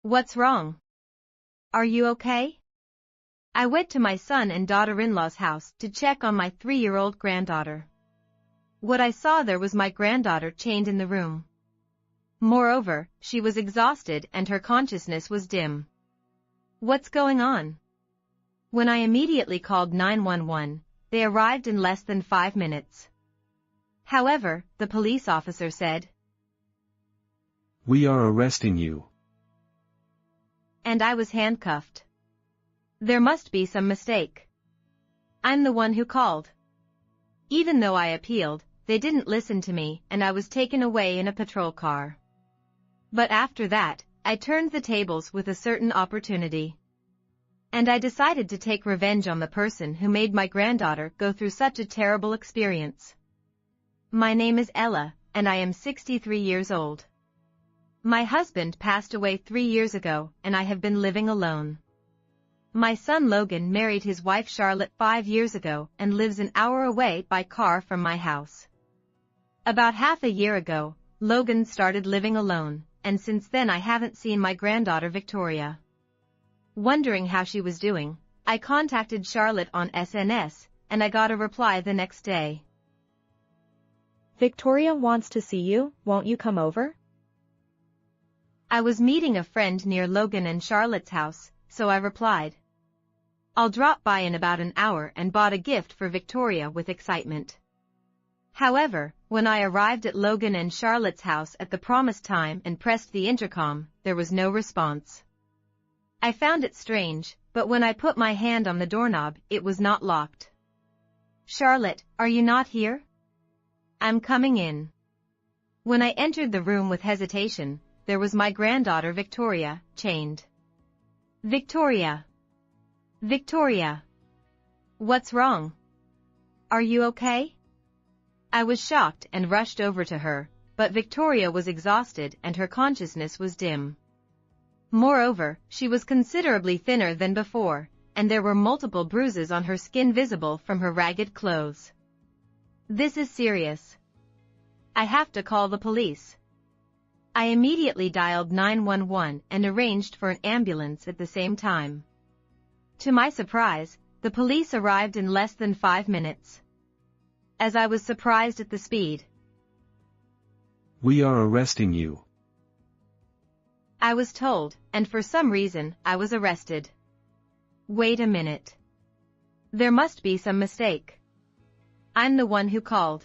What's wrong? Are you okay? I went to my son and daughter-in-law's house to check on my 3-year-old granddaughter. What I saw there was my granddaughter chained in the room. Moreover, she was exhausted and her consciousness was dim. What's going on? When I immediately called 911, they arrived in less than 5 minutes. However, the police officer said, "We are arresting you." And I was handcuffed. There must be some mistake. I'm the one who called. Even though I appealed, they didn't listen to me and I was taken away in a patrol car. But after that, I turned the tables with a certain opportunity. And I decided to take revenge on the person who made my granddaughter go through such a terrible experience. My name is Ella, and I am 63 years old. My husband passed away 3 years ago, and I have been living alone. My son Logan married his wife Charlotte 5 years ago and lives an hour away by car from my house. About half a year ago, Logan started living alone, and since then I haven't seen my granddaughter Victoria. Wondering how she was doing, I contacted Charlotte on SNS, and I got a reply the next day. Victoria wants to see you, won't you come over? I was meeting a friend near Logan and Charlotte's house, so I replied, "I'll drop by in about an hour," and bought a gift for Victoria with excitement. However, when I arrived at Logan and Charlotte's house at the promised time and pressed the intercom, there was no response. I found it strange, but when I put my hand on the doorknob, it was not locked. "Charlotte, are you not here?" "I'm coming in." When I entered the room with hesitation, there was my granddaughter Victoria, chained. "Victoria! Victoria! What's wrong? Are you okay?" I was shocked and rushed over to her, but Victoria was exhausted and her consciousness was dim. Moreover, she was considerably thinner than before, and there were multiple bruises on her skin visible from her ragged clothes. This is serious. I have to call the police. I immediately dialed 911 and arranged for an ambulance at the same time. To my surprise, the police arrived in less than 5 minutes. As I was surprised at the speed. "We are arresting you." I was told, and for some reason, I was arrested. Wait a minute. There must be some mistake. I'm the one who called.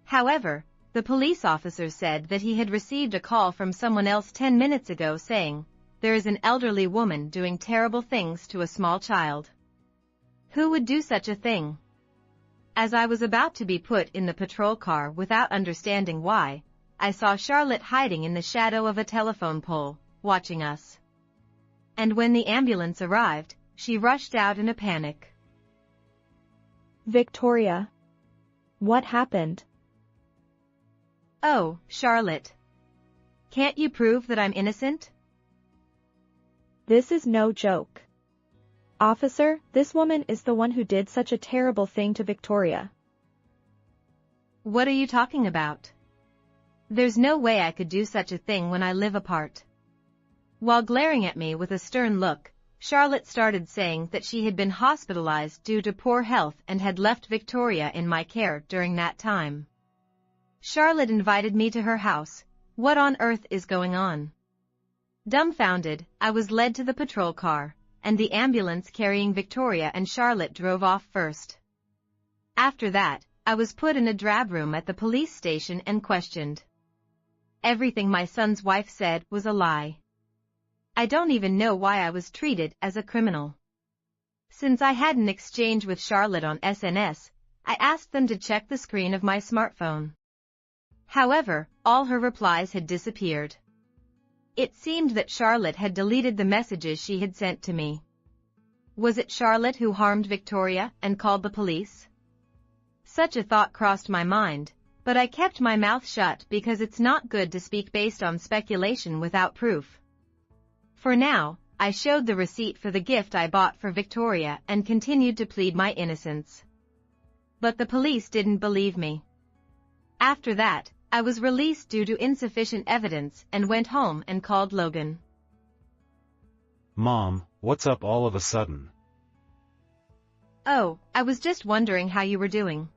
However, the police officer said that he had received a call from someone else 10 minutes ago saying, "There is an elderly woman doing terrible things to a small child." Who would do such a thing? As I was about to be put in the patrol car without understanding why, I saw Charlotte hiding in the shadow of a telephone pole, watching us. And when the ambulance arrived, she rushed out in a panic. Victoria. What happened? "Oh, Charlotte. Can't you prove that I'm innocent?" This is no joke. Officer, this woman is the one who did such a terrible thing to Victoria. What are you talking about? There's no way I could do such a thing when I live apart. While glaring at me with a stern look, Charlotte started saying that she had been hospitalized due to poor health and had left Victoria in my care during that time. Charlotte invited me to her house. What on earth is going on? Dumbfounded, I was led to the patrol car, and the ambulance carrying Victoria and Charlotte drove off first. After that, I was put in a drab room at the police station and questioned. Everything my son's wife said was a lie. I don't even know why I was treated as a criminal. Since I had an exchange with Charlotte on SNS, I asked them to check the screen of my smartphone. However, all her replies had disappeared. It seemed that Charlotte had deleted the messages she had sent to me. Was it Charlotte who harmed Victoria and called the police? Such a thought crossed my mind, but I kept my mouth shut because it's not good to speak based on speculation without proof. For now, I showed the receipt for the gift I bought for Victoria and continued to plead my innocence. But the police didn't believe me. After that, I was released due to insufficient evidence and went home and called Logan. Mom, what's up all of a sudden? Oh, I was just wondering how you were doing.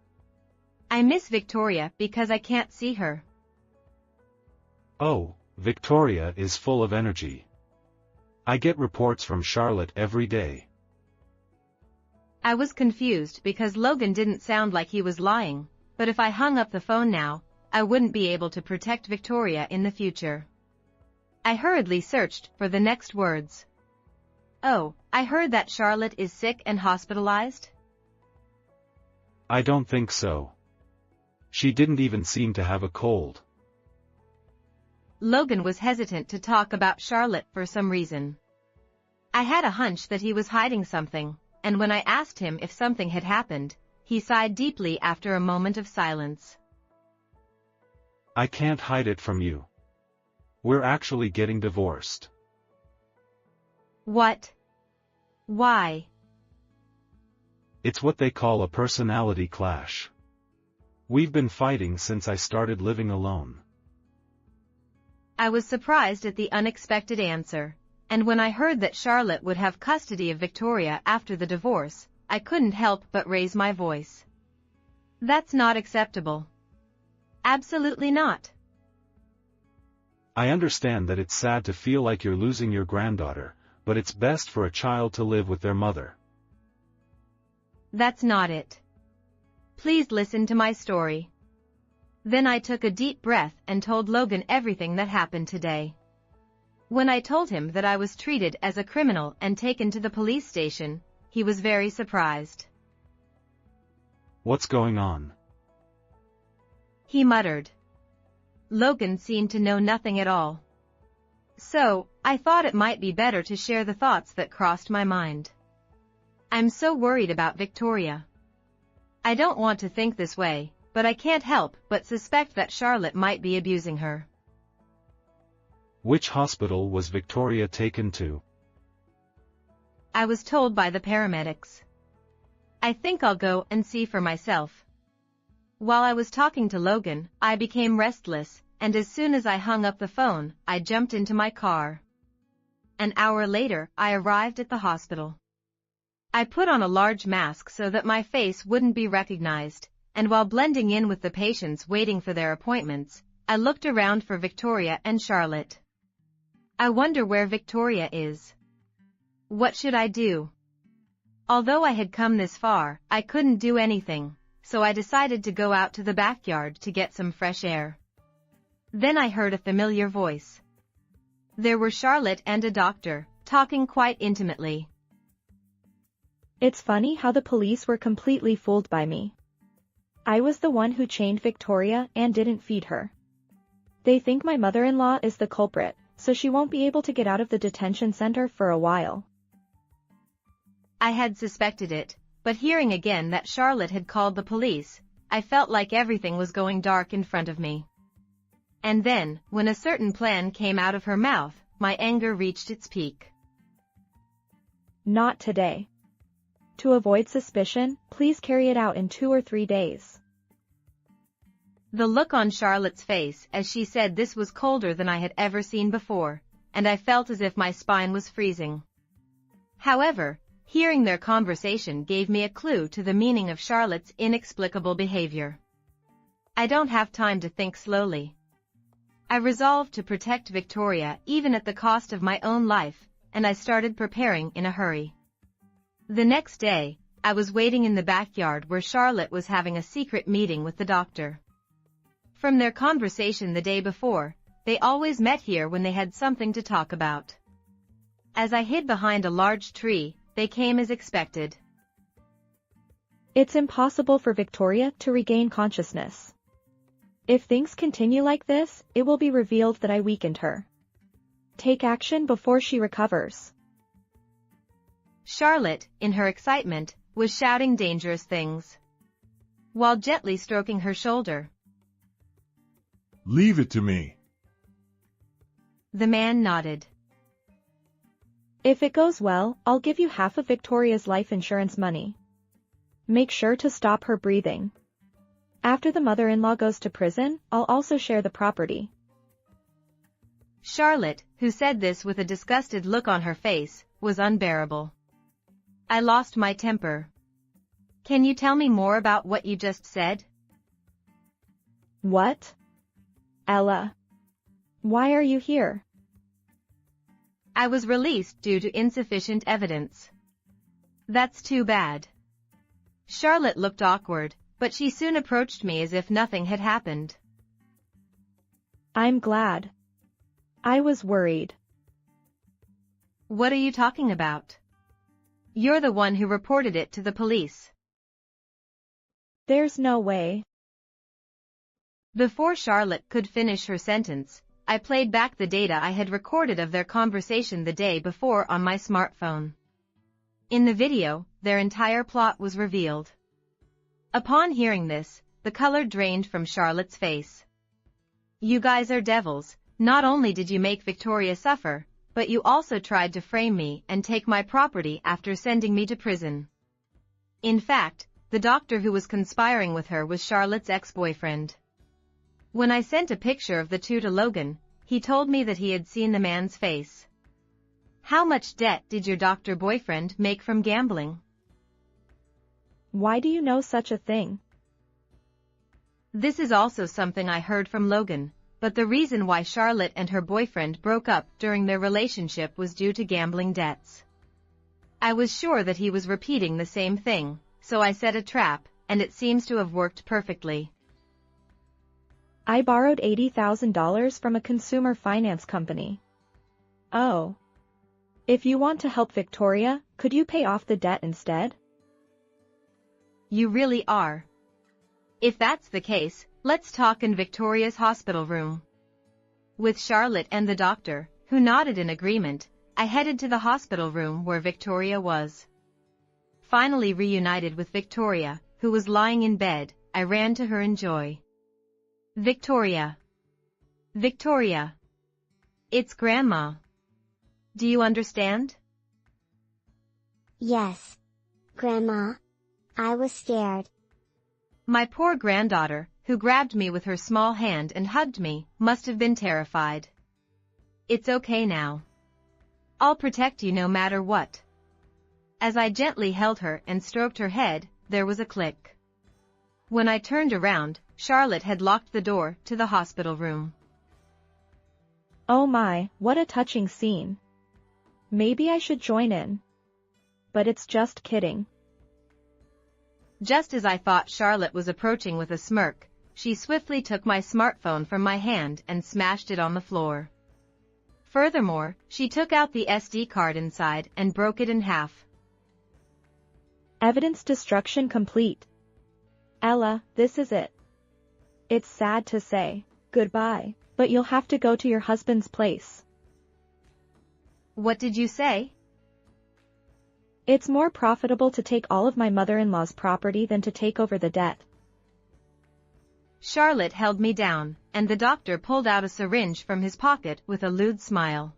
I miss Victoria because I can't see her. Oh, Victoria is full of energy. I get reports from Charlotte every day. I was confused because Logan didn't sound like he was lying, but if I hung up the phone now, I wouldn't be able to protect Victoria in the future. I hurriedly searched for the next words. Oh, I heard that Charlotte is sick and hospitalized? I don't think so. She didn't even seem to have a cold. Logan was hesitant to talk about Charlotte for some reason. I had a hunch that he was hiding something, and when I asked him if something had happened, he sighed deeply after a moment of silence. I can't hide it from you. We're actually getting divorced. What? Why? It's what they call a personality clash. We've been fighting since I started living alone. I was surprised at the unexpected answer, and when I heard that Charlotte would have custody of Victoria after the divorce, I couldn't help but raise my voice. That's not acceptable. Absolutely not. I understand that it's sad to feel like you're losing your granddaughter, but it's best for a child to live with their mother. That's not it. Please listen to my story. Then I took a deep breath and told Logan everything that happened today. When I told him that I was treated as a criminal and taken to the police station, he was very surprised. What's going on? He muttered. Logan seemed to know nothing at all. So, I thought it might be better to share the thoughts that crossed my mind. I'm so worried about Victoria. I don't want to think this way, but I can't help but suspect that Charlotte might be abusing her. Which hospital was Victoria taken to? I was told by the paramedics. I think I'll go and see for myself. While I was talking to Logan, I became restless, and as soon as I hung up the phone, I jumped into my car. An hour later, I arrived at the hospital. I put on a large mask so that my face wouldn't be recognized, and while blending in with the patients waiting for their appointments, I looked around for Victoria and Charlotte. I wonder where Victoria is. What should I do? Although I had come this far, I couldn't do anything, so I decided to go out to the backyard to get some fresh air. Then I heard a familiar voice. There were Charlotte and a doctor, talking quite intimately. It's funny how the police were completely fooled by me. I was the one who chained Victoria and didn't feed her. They think my mother-in-law is the culprit, so she won't be able to get out of the detention center for a while. I had suspected it, but hearing again that Charlotte had called the police, I felt like everything was going dark in front of me. And then, when a certain plan came out of her mouth, my anger reached its peak. Not today. To avoid suspicion, please carry it out in 2 or 3 days. The look on Charlotte's face as she said this was colder than I had ever seen before, and I felt as if my spine was freezing. However, hearing their conversation gave me a clue to the meaning of Charlotte's inexplicable behavior. I don't have time to think slowly. I resolved to protect Victoria even at the cost of my own life, and I started preparing in a hurry. The next day, I was waiting in the backyard where Charlotte was having a secret meeting with the doctor. From their conversation the day before, they always met here when they had something to talk about. As I hid behind a large tree, they came as expected. It's impossible for Victoria to regain consciousness. If things continue like this, it will be revealed that I weakened her. Take action before she recovers. Charlotte, in her excitement, was shouting dangerous things, while gently stroking her shoulder. Leave it to me. The man nodded. If it goes well, I'll give you half of Victoria's life insurance money. Make sure to stop her breathing. After the mother-in-law goes to prison, I'll also share the property. Charlotte, who said this with a disgusted look on her face, was unbearable. I lost my temper. Can you tell me more about what you just said? What? Ella. Why are you here? I was released due to insufficient evidence. That's too bad. Charlotte looked awkward, but she soon approached me as if nothing had happened. I'm glad. I was worried. What are you talking about? You're the one who reported it to the police. There's no way. Before Charlotte could finish her sentence, I played back the data I had recorded of their conversation the day before on my smartphone. In the video, their entire plot was revealed. Upon hearing this, the color drained from Charlotte's face. You guys are devils. Not only did you make Victoria suffer, but you also tried to frame me and take my property after sending me to prison. In fact, the doctor who was conspiring with her was Charlotte's ex-boyfriend. When I sent a picture of the two to Logan, he told me that he had seen the man's face. How much debt did your doctor boyfriend make from gambling? Why do you know such a thing? This is also something I heard from Logan, but the reason why Charlotte and her boyfriend broke up during their relationship was due to gambling debts. I was sure that he was repeating the same thing, so I set a trap, and it seems to have worked perfectly. I borrowed $80,000 from a consumer finance company. Oh. If you want to help Victoria, could you pay off the debt instead? You really are. If that's the case, let's talk in Victoria's hospital room. With Charlotte and the doctor, who nodded in agreement, I headed to the hospital room where Victoria was. Finally reunited with Victoria, who was lying in bed, I ran to her in joy. Victoria. Victoria. It's Grandma. Do you understand? Yes. Grandma. I was scared. My poor granddaughter, who grabbed me with her small hand and hugged me, must have been terrified. It's okay now. I'll protect you no matter what. As I gently held her and stroked her head, there was a click. When I turned around, Charlotte had locked the door to the hospital room. Oh my, what a touching scene. Maybe I should join in. But it's just kidding. Just as I thought Charlotte was approaching with a smirk, she swiftly took my smartphone from my hand and smashed it on the floor. Furthermore, she took out the SD card inside and broke it in half. Evidence destruction complete. Ella, this is it. It's sad to say goodbye, but you'll have to go to your husband's place. What did you say? It's more profitable to take all of my mother-in-law's property than to take over the debt. Charlotte held me down, and the doctor pulled out a syringe from his pocket with a lewd smile.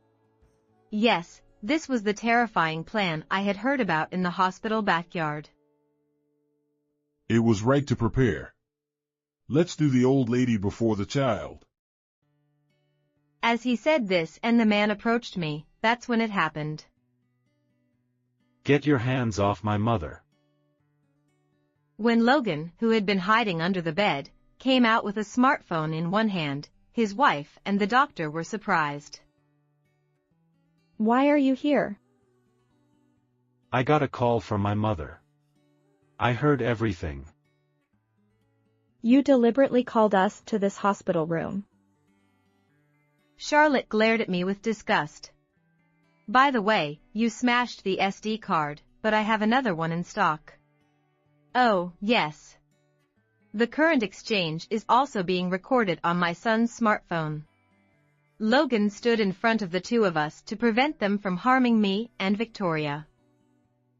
Yes, this was the terrifying plan I had heard about in the hospital backyard. It was right to prepare. Let's do the old lady before the child. As he said this and the man approached me, that's when it happened. Get your hands off my mother. When Logan, who had been hiding under the bed, came out with a smartphone in one hand, his wife and the doctor were surprised. Why are you here? I got a call from my mother. I heard everything. You deliberately called us to this hospital room. Charlotte glared at me with disgust. By the way, you smashed the SD card, but I have another one in stock. Oh, yes. The current exchange is also being recorded on my son's smartphone. Logan stood in front of the two of us to prevent them from harming me and Victoria.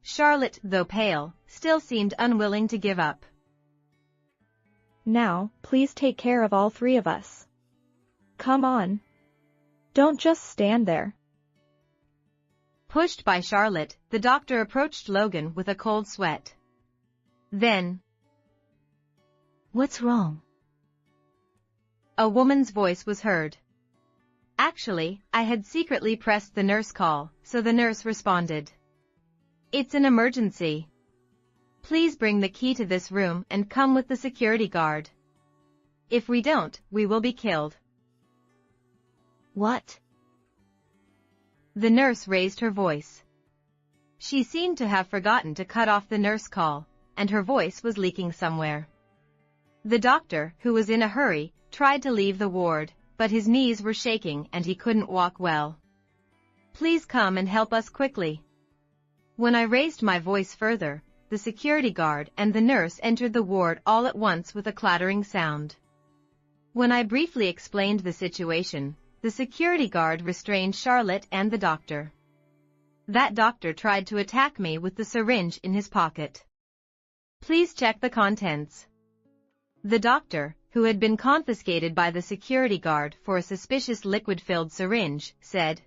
Charlotte, though pale, still seemed unwilling to give up. Now, please take care of all three of us. Come on. Don't just stand there. Pushed by Charlotte, the doctor approached Logan with a cold sweat. Then, What's wrong? a woman's voice was heard. Actually, I had secretly pressed the nurse call, so the nurse responded. It's an emergency. Please bring the key to this room and come with the security guard. If we don't, we will be killed. What? The nurse raised her voice. She seemed to have forgotten to cut off the nurse call, and her voice was leaking somewhere. The doctor, who was in a hurry, tried to leave the ward, but his knees were shaking and he couldn't walk well. Please come and help us quickly. When I raised my voice further, the security guard and the nurse entered the ward all at once with a clattering sound. When I briefly explained the situation, the security guard restrained Charlotte and the doctor. That doctor tried to attack me with the syringe in his pocket. Please check the contents. The doctor, who had been confiscated by the security guard for a suspicious liquid-filled syringe, said,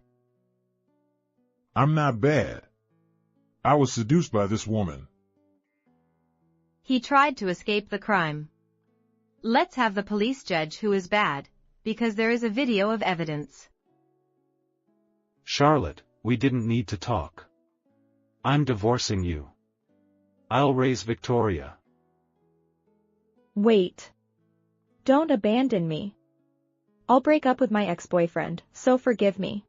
I'm not bad. I was seduced by this woman. He tried to escape the crime. Let's have the police judge who is bad, because there is a video of evidence. Charlotte, we didn't need to talk. I'm divorcing you. I'll raise Victoria. Wait. Don't abandon me. I'll break up with my ex-boyfriend, so forgive me.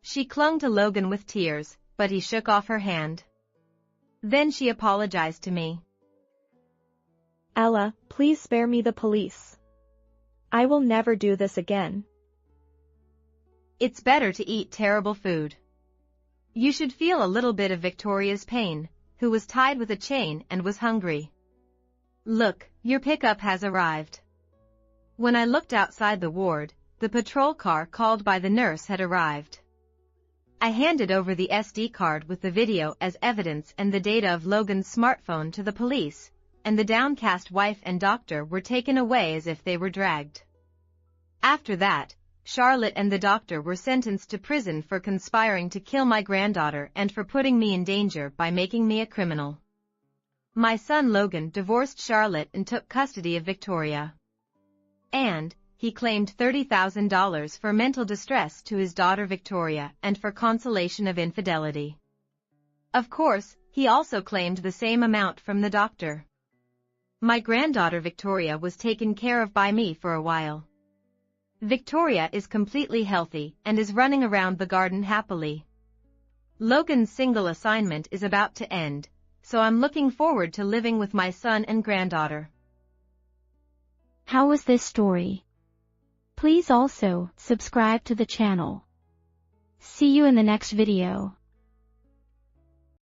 She clung to Logan with tears, but he shook off her hand. Then she apologized to me. Ella, please spare me the police. I will never do this again. It's better to eat terrible food. You should feel a little bit of Victoria's pain, who was tied with a chain and was hungry. Look, your pickup has arrived. When I looked outside the ward, the patrol car called by the nurse had arrived. I handed over the SD card with the video as evidence and the data of Logan's smartphone to the police, and the downcast wife and doctor were taken away as if they were dragged. After that, Charlotte and the doctor were sentenced to prison for conspiring to kill my granddaughter and for putting me in danger by making me a criminal. My son Logan divorced Charlotte and took custody of Victoria. And he claimed $30,000 for mental distress to his daughter Victoria and for consolation of infidelity. Of course, he also claimed the same amount from the doctor. My granddaughter Victoria was taken care of by me for a while. Victoria is completely healthy and is running around the garden happily. Logan's single assignment is about to end, so I'm looking forward to living with my son and granddaughter. How was this story? Please also subscribe to the channel. See you in the next video.